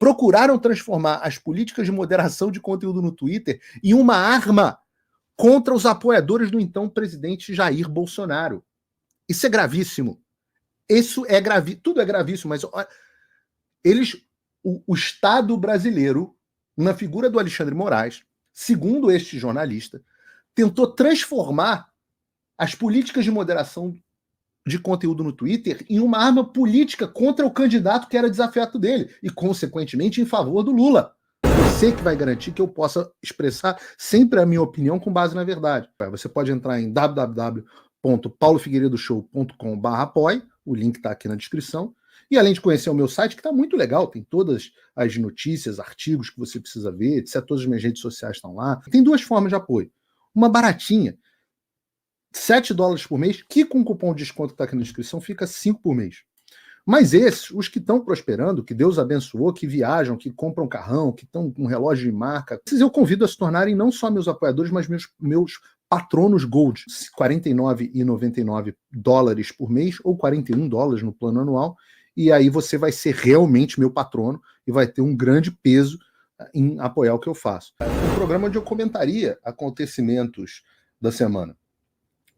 procuraram transformar as políticas de moderação de conteúdo no Twitter em uma arma contra os apoiadores do então presidente Jair Bolsonaro. Isso é gravíssimo. Isso é gravíssimo. Tudo é gravíssimo, mas o Estado brasileiro, na figura do Alexandre Moraes, segundo este jornalista, tentou transformar as políticas de moderação de conteúdo no Twitter em uma arma política contra o candidato que era desafiado dele e, consequentemente, em favor do Lula. Você que vai garantir que eu possa expressar sempre a minha opinião com base na verdade. Você pode entrar em www.paulofigueiredoshow.com/apoie, o link está aqui na descrição, e além de conhecer o meu site, que está muito legal, tem todas as notícias, artigos que você precisa ver, etc. Todas as minhas redes sociais estão lá. Tem duas formas de apoio. Uma baratinha, $7 por mês, que com o cupom de desconto que está aqui na descrição fica 5 por mês. Mas esses, os que estão prosperando, que Deus abençoou, que viajam, que compram carrão, que estão com relógio de marca, esses eu convido a se tornarem não só meus apoiadores, mas meus patronos Gold. $49,99 por mês ou $41 no plano anual. E aí você vai ser realmente meu patrono e vai ter um grande peso em apoiar o que eu faço. Um programa onde eu comentaria acontecimentos da semana.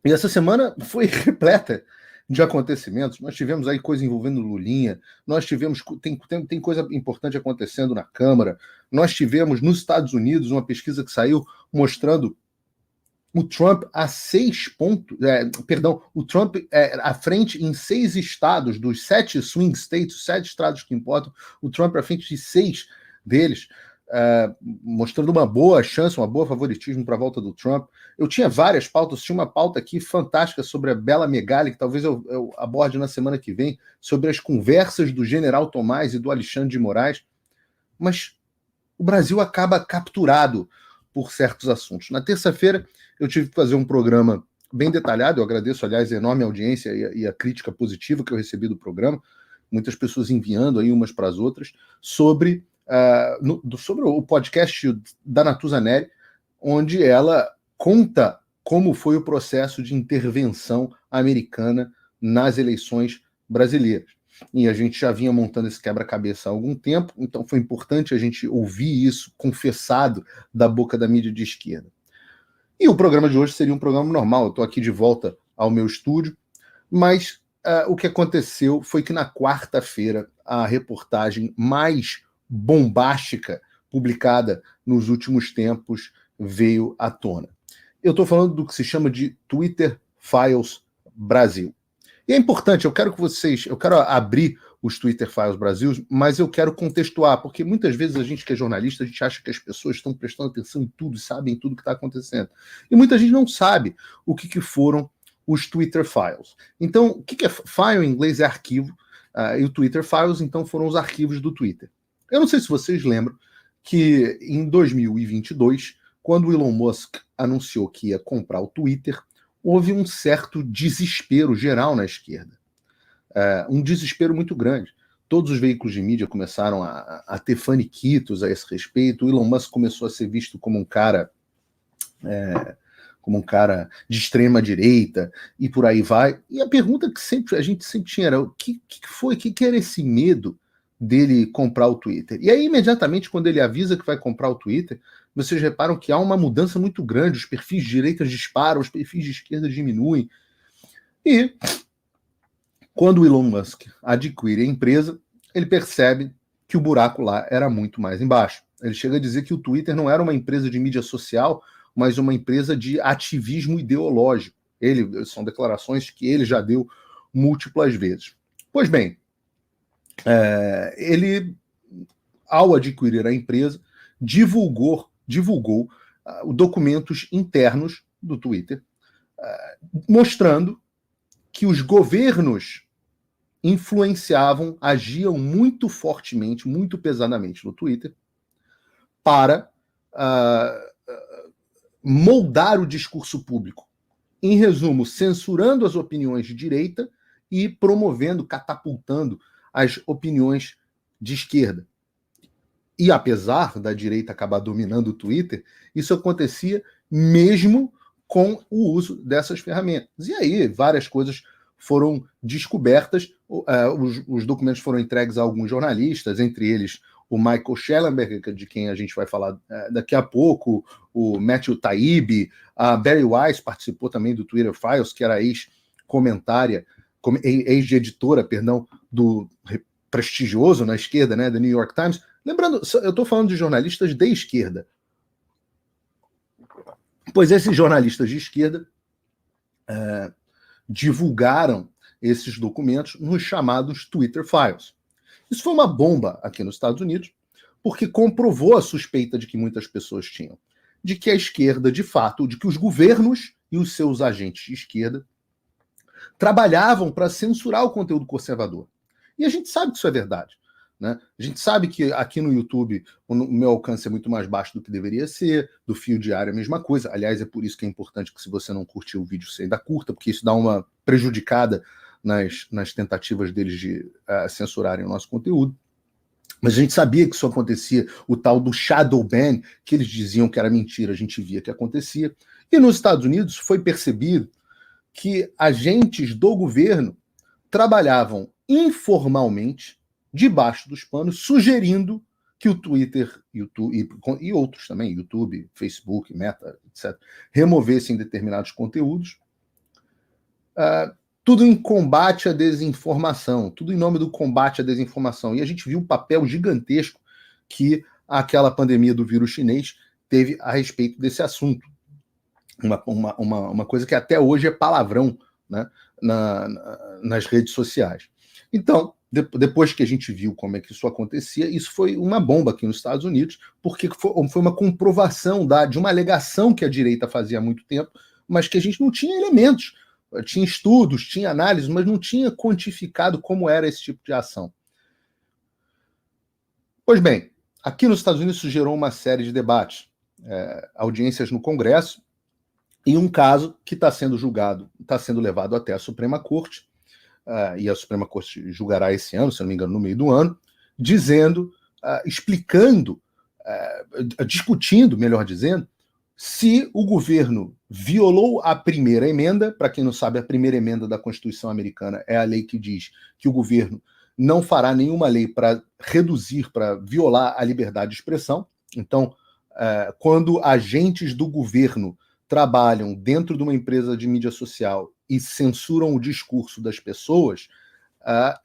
E essa semana foi repleta de acontecimentos. Nós tivemos aí coisa envolvendo Lulinha, nós tivemos, tem coisa importante acontecendo na Câmara, nós tivemos nos Estados Unidos uma pesquisa que saiu mostrando o Trump a 6 pontos, o Trump à frente em 6 estados, dos 7 swing states, os 7 estados que importam, o Trump à frente de 6 deles, mostrando uma boa chance, um bom favoritismo para a volta do Trump. Eu tinha várias pautas, tinha uma pauta aqui fantástica sobre a Bela Megali, que talvez eu aborde na semana que vem, sobre as conversas do general Tomás e do Alexandre de Moraes, mas o Brasil acaba capturado por certos assuntos. Na terça-feira, eu tive que fazer um programa bem detalhado, eu agradeço, aliás, a enorme audiência e a crítica positiva que eu recebi do programa, muitas pessoas enviando aí umas para as outras, sobre o podcast da Natuza Neri, onde ela conta como foi o processo de intervenção americana nas eleições brasileiras. E a gente já vinha montando esse quebra-cabeça há algum tempo, então foi importante a gente ouvir isso confessado da boca da mídia de esquerda. E o programa de hoje seria um programa normal, eu estou aqui de volta ao meu estúdio, mas o que aconteceu foi que na quarta-feira a reportagem mais bombástica publicada nos últimos tempos veio à tona. Eu estou falando do que se chama de Twitter Files Brasil. E é importante, eu quero abrir os Twitter Files Brasil, mas eu quero contextuar, porque muitas vezes a gente que é jornalista, a gente acha que as pessoas estão prestando atenção em tudo, sabem tudo que está acontecendo. E muita gente não sabe o que foram os Twitter Files. Então, o que é file em inglês é arquivo, e o Twitter Files, então, foram os arquivos do Twitter. Eu não sei se vocês lembram que em 2022, quando o Elon Musk anunciou que ia comprar o Twitter, houve um certo desespero geral na esquerda. Um desespero muito grande. Todos os veículos de mídia começaram a ter faniquitos a esse respeito. O Elon Musk começou a ser visto como um cara de extrema direita e por aí vai. E a pergunta que a gente sempre tinha era o que era esse medo dele comprar o Twitter? E aí, imediatamente, quando ele avisa que vai comprar o Twitter, vocês reparam que há uma mudança muito grande, os perfis de direita disparam, os perfis de esquerda diminuem. E quando o Elon Musk adquire a empresa, ele percebe que o buraco lá era muito mais embaixo. Ele chega a dizer que o Twitter não era uma empresa de mídia social, mas uma empresa de ativismo ideológico. São declarações que ele já deu múltiplas vezes. Pois bem, ele, ao adquirir a empresa, divulgou documentos internos do Twitter, mostrando que os governos influenciavam, agiam muito fortemente, muito pesadamente no Twitter para moldar o discurso público. Em resumo, censurando as opiniões de direita e promovendo, catapultando as opiniões de esquerda. E apesar da direita acabar dominando o Twitter, isso acontecia mesmo com o uso dessas ferramentas. E aí várias coisas foram descobertas, os documentos foram entregues a alguns jornalistas, entre eles o Michael Schellenberger, de quem a gente vai falar daqui a pouco, o Matthew Taibbi, a Bari Weiss participou também do Twitter Files, que era ex-comentária, ex-editora, perdão, do prestigioso na esquerda, né, do New York Times. Lembrando, eu estou falando de jornalistas de esquerda. Pois esses jornalistas de esquerda divulgaram esses documentos nos chamados Twitter Files. Isso foi uma bomba aqui nos Estados Unidos, porque comprovou a suspeita de que muitas pessoas tinham, de que a esquerda, de fato, de que os governos e os seus agentes de esquerda trabalhavam para censurar o conteúdo conservador. E a gente sabe que isso é verdade. Né? A gente sabe que aqui no YouTube o meu alcance é muito mais baixo do que deveria ser, do fio diário é a mesma coisa. Aliás, é por isso que é importante que, se você não curtiu o vídeo, você ainda curta, porque isso dá uma prejudicada nas tentativas deles de censurarem o nosso conteúdo. Mas a gente sabia que isso acontecia, o tal do shadow ban, que eles diziam que era mentira, a gente via que acontecia. E nos Estados Unidos foi percebido que agentes do governo trabalhavam informalmente, debaixo dos panos, sugerindo que o Twitter, YouTube, e outros também, YouTube, Facebook, Meta, etc., removessem determinados conteúdos. Tudo em combate à desinformação, tudo em nome do combate à desinformação. E a gente viu o papel gigantesco que aquela pandemia do vírus chinês teve a respeito desse assunto. Uma coisa que até hoje é palavrão, né, nas redes sociais. Então, depois que a gente viu como é que isso acontecia, isso foi uma bomba aqui nos Estados Unidos, porque foi uma comprovação de uma alegação que a direita fazia há muito tempo, mas que a gente não tinha elementos. Tinha estudos, tinha análises, mas não tinha quantificado como era esse tipo de ação. Pois bem, aqui nos Estados Unidos isso gerou uma série de debates, audiências no Congresso, e um caso que está sendo julgado, está sendo levado até a Suprema Corte, e a Suprema Corte julgará esse ano, se não me engano, no meio do ano, dizendo, explicando, discutindo, melhor dizendo, se o governo violou a primeira emenda. Para quem não sabe, a primeira emenda da Constituição americana é a lei que diz que o governo não fará nenhuma lei para reduzir, para violar a liberdade de expressão. Então, quando agentes do governo trabalham dentro de uma empresa de mídia social e censuram o discurso das pessoas,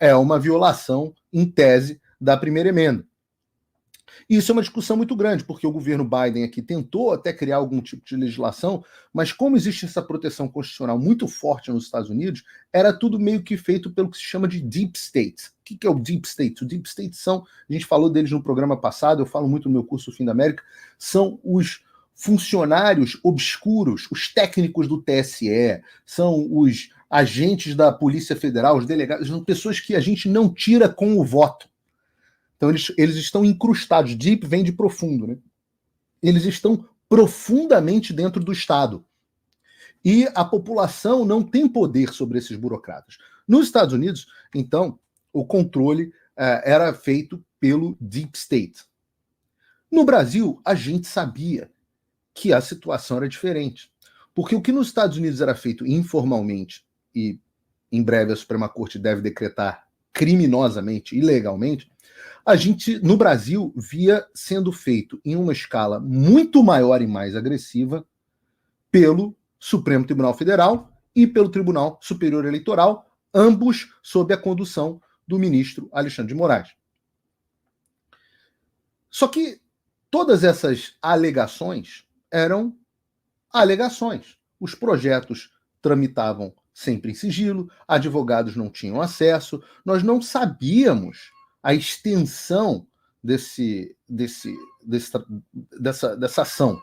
é uma violação, em tese, da primeira emenda. E isso é uma discussão muito grande, porque o governo Biden aqui tentou até criar algum tipo de legislação, mas como existe essa proteção constitucional muito forte nos Estados Unidos, era tudo meio que feito pelo que se chama de Deep State. O que é o Deep State? O Deep State a gente falou deles no programa passado, eu falo muito no meu curso Fim da América, são os funcionários obscuros, os técnicos do TSE, são os agentes da Polícia Federal, os delegados, são pessoas que a gente não tira com o voto. Então eles estão incrustados. Deep vem de profundo, né? Eles estão profundamente dentro do Estado. E a população não tem poder sobre esses burocratas. Nos Estados Unidos, então, o controle era feito pelo Deep State. No Brasil, a gente sabia que a situação era diferente. Porque o que nos Estados Unidos era feito informalmente, e em breve a Suprema Corte deve decretar criminosamente, ilegalmente, a gente, no Brasil, via sendo feito em uma escala muito maior e mais agressiva pelo Supremo Tribunal Federal e pelo Tribunal Superior Eleitoral, ambos sob a condução do ministro Alexandre de Moraes. Só que todas essas alegações eram alegações. Os projetos tramitavam sempre em sigilo, advogados não tinham acesso, nós não sabíamos a extensão dessa ação.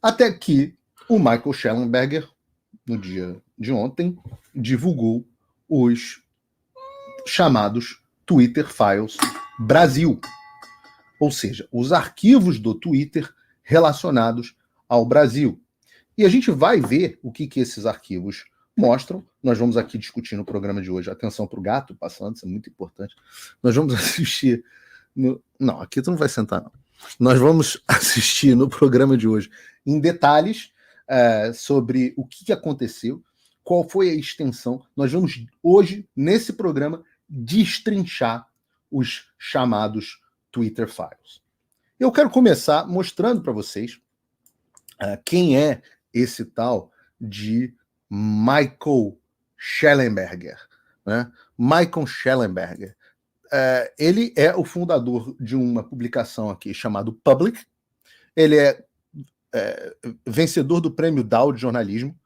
Até que o Michael Schellenberger, no dia de ontem, divulgou os chamados Twitter Files Brasil, ou seja, os arquivos do Twitter relacionados ao Brasil. E a gente vai ver o que esses arquivos mostram. Nós vamos aqui discutir no programa de hoje. Atenção para o gato passando, isso é muito importante. Nós vamos assistir... Não, aqui tu não vai sentar, não. Nós vamos assistir no programa de hoje em detalhes sobre o que aconteceu, qual foi a extensão. Nós vamos hoje, nesse programa, destrinchar os chamados Twitter Files. Eu quero começar mostrando para vocês quem é esse tal de Michael Shellenberger, né? Michael Shellenberger. Ele é o fundador de uma publicação aqui chamada Public. Ele é vencedor do Prêmio Dow de jornalismo.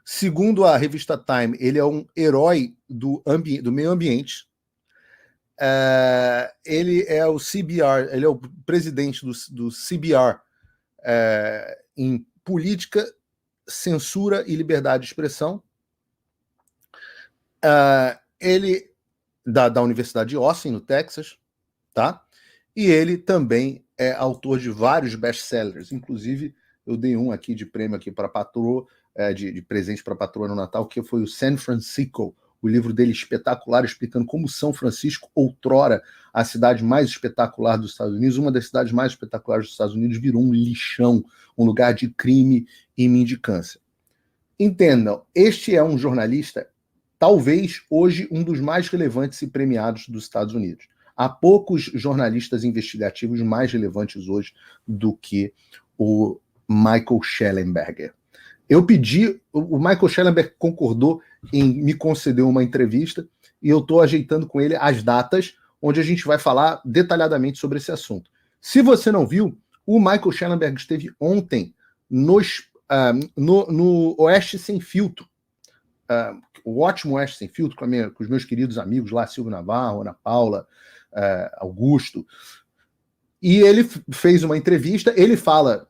Segundo a revista Time, ele é um herói do meio ambiente. Ele é o CBR, ele é o presidente do CBR em política, censura e liberdade de expressão. Ele da Universidade de Austin, no Texas, tá? E ele também é autor de vários best-sellers. Inclusive, eu dei um aqui de prêmio aqui para a patroa, de presente para a patroa no Natal, que foi o San Francisco, o livro dele espetacular, explicando como São Francisco, outrora a cidade mais espetacular dos Estados Unidos, uma das cidades mais espetaculares dos Estados Unidos, virou um lixão, um lugar de crime e mendicância. Entendam, este é um jornalista, talvez hoje um dos mais relevantes e premiados dos Estados Unidos. Há poucos jornalistas investigativos mais relevantes hoje do que o Michael Shellenberger. Eu pedi, o Michael Shellenberger concordou em me conceder uma entrevista e eu estou ajeitando com ele as datas onde a gente vai falar detalhadamente sobre esse assunto. Se você não viu, o Michael Shellenberger esteve ontem no Oeste Sem Filtro, o ótimo Oeste Sem Filtro, com os meus queridos amigos lá, Silvio Navarro, Ana Paula, Augusto, e ele fez uma entrevista. Ele fala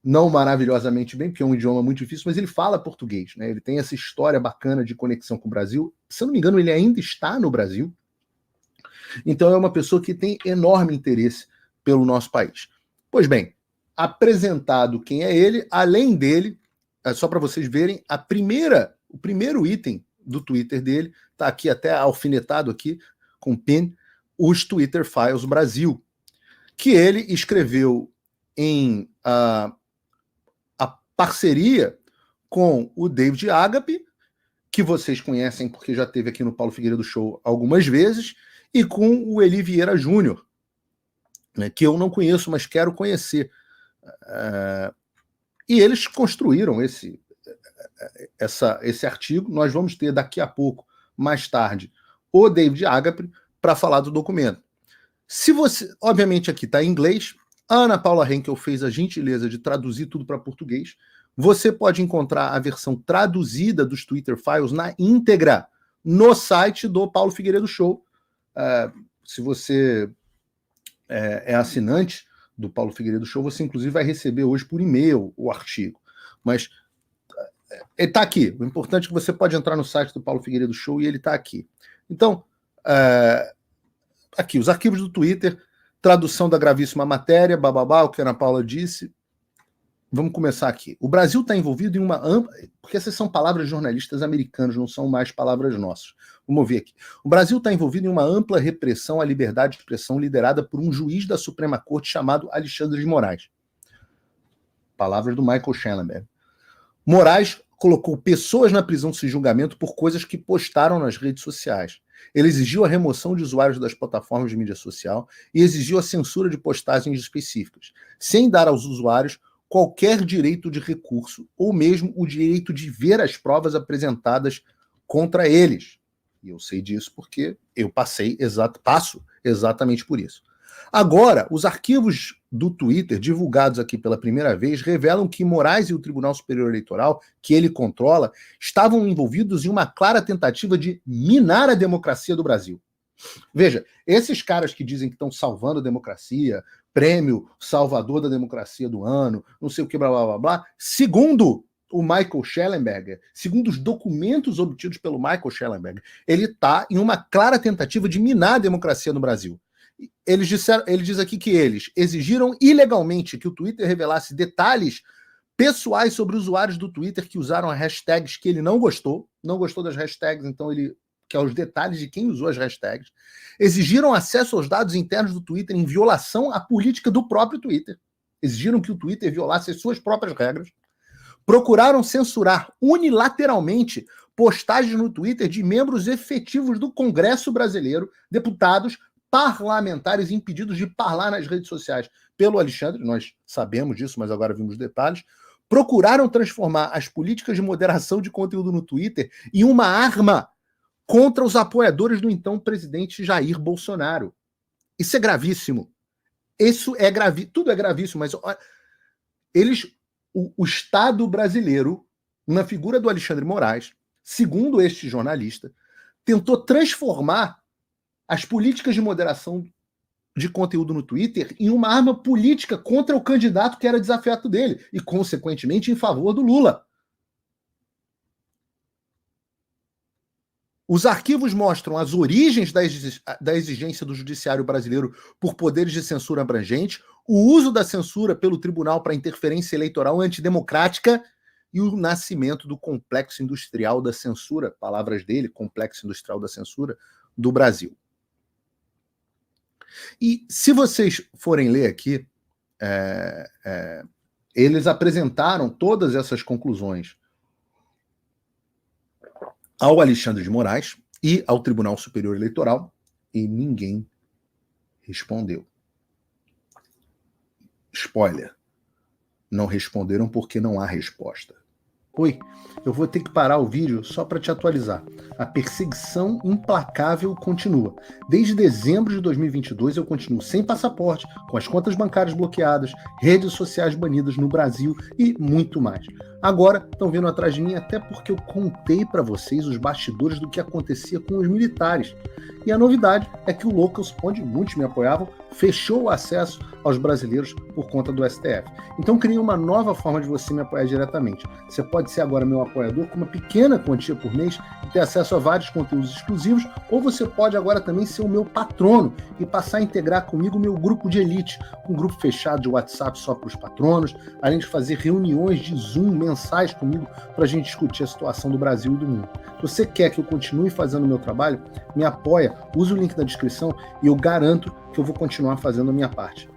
não maravilhosamente bem, porque é um idioma muito difícil, mas ele fala português, né? Ele tem essa história bacana de conexão com o Brasil. Se eu não me engano, ele ainda está no Brasil. Então é uma pessoa que tem enorme interesse pelo nosso país. Pois bem, apresentado quem é ele, além dele, só para vocês verem, o primeiro item do Twitter dele, está aqui até alfinetado aqui, com pin, os Twitter Files Brasil, que ele escreveu em a parceria com o David Agape, que vocês conhecem porque já esteve aqui no Paulo Figueiredo Show algumas vezes, e com o Eli Vieira Júnior, né, que eu não conheço, mas quero conhecer. E eles construíram esse artigo. Nós vamos ter daqui a pouco, mais tarde, o David Agape para falar do documento. Se você, obviamente aqui está em inglês, a Ana Paula Henkel fez a gentileza de traduzir tudo para português. Você pode encontrar a versão traduzida dos Twitter Files na íntegra no site do Paulo Figueiredo Show. Se você é assinante do Paulo Figueiredo Show, você inclusive vai receber hoje por e-mail o artigo. Mas ele está aqui. O importante é que você pode entrar no site do Paulo Figueiredo Show e ele está aqui. Então, aqui, os arquivos do Twitter, tradução da gravíssima matéria, bababá, o que a Ana Paula disse. Vamos começar aqui. O Brasil está envolvido em uma ampla... Porque essas são palavras de jornalistas americanos, não são mais palavras nossas. Vamos ver aqui. O Brasil está envolvido em uma ampla repressão à liberdade de expressão liderada por um juiz da Suprema Corte chamado Alexandre de Moraes. Palavras do Michael Shellenberger. Moraes colocou pessoas na prisão sem julgamento por coisas que postaram nas redes sociais. Ele exigiu a remoção de usuários das plataformas de mídia social e exigiu a censura de postagens específicas, sem dar aos usuários qualquer direito de recurso ou mesmo o direito de ver as provas apresentadas contra eles. E eu sei disso porque eu passo exatamente por isso. Agora, os arquivos do Twitter, divulgados aqui pela primeira vez, revelam que Moraes e o Tribunal Superior Eleitoral, que ele controla, estavam envolvidos em uma clara tentativa de minar a democracia do Brasil. Veja, esses caras que dizem que estão salvando a democracia, prêmio Salvador da Democracia do Ano, não sei o que, blá, blá, blá, blá, segundo o Michael Shellenberger, segundo os documentos obtidos pelo Michael Shellenberger, ele está em uma clara tentativa de minar a democracia no Brasil. Ele diz aqui que eles exigiram ilegalmente que o Twitter revelasse detalhes pessoais sobre usuários do Twitter que usaram as hashtags que ele não gostou das hashtags, então ele quer os detalhes de quem usou as hashtags. Exigiram acesso aos dados internos do Twitter em violação à política do próprio Twitter. Exigiram que o Twitter violasse as suas próprias regras. Procuraram censurar unilateralmente postagens no Twitter de membros efetivos do Congresso brasileiro, deputados, parlamentares impedidos de falar nas redes sociais pelo Alexandre, nós sabemos disso, mas agora vimos detalhes, procuraram transformar as políticas de moderação de conteúdo no Twitter em uma arma contra os apoiadores do então presidente Jair Bolsonaro. Isso é gravíssimo. Isso é gravíssimo. Tudo é gravíssimo, mas o Estado brasileiro, na figura do Alexandre Moraes, segundo este jornalista, tentou transformar as políticas de moderação de conteúdo no Twitter em uma arma política contra o candidato que era desafiado dele e, consequentemente, em favor do Lula. Os arquivos mostram as origens da exigência do judiciário brasileiro por poderes de censura abrangente, o uso da censura pelo tribunal para interferência eleitoral antidemocrática e o nascimento do complexo industrial da censura, palavras dele, complexo industrial da censura, do Brasil. E se vocês forem ler aqui, eles apresentaram todas essas conclusões ao Alexandre de Moraes e ao Tribunal Superior Eleitoral e ninguém respondeu. Spoiler, não responderam porque não há resposta. Oi, eu vou ter que parar o vídeo só para te atualizar. A perseguição implacável continua. Desde dezembro de 2022 eu continuo sem passaporte, com as contas bancárias bloqueadas, redes sociais banidas no Brasil e muito mais. Agora estão vindo atrás de mim até porque eu contei para vocês os bastidores do que acontecia com os militares. E a novidade é que o Locals, onde muitos me apoiavam, fechou o acesso aos brasileiros por conta do STF. Então criei uma nova forma de você me apoiar diretamente. Você pode ser agora meu apoiador com uma pequena quantia por mês e ter acesso a vários conteúdos exclusivos, ou você pode agora também ser o meu patrono e passar a integrar comigo o meu grupo de elite, um grupo fechado de WhatsApp só para os patronos, além de fazer reuniões de Zoom mensais comigo para a gente discutir a situação do Brasil e do mundo. Se você quer que eu continue fazendo o meu trabalho, me apoia, use o link na descrição e eu garanto que eu vou continuar fazendo a minha parte.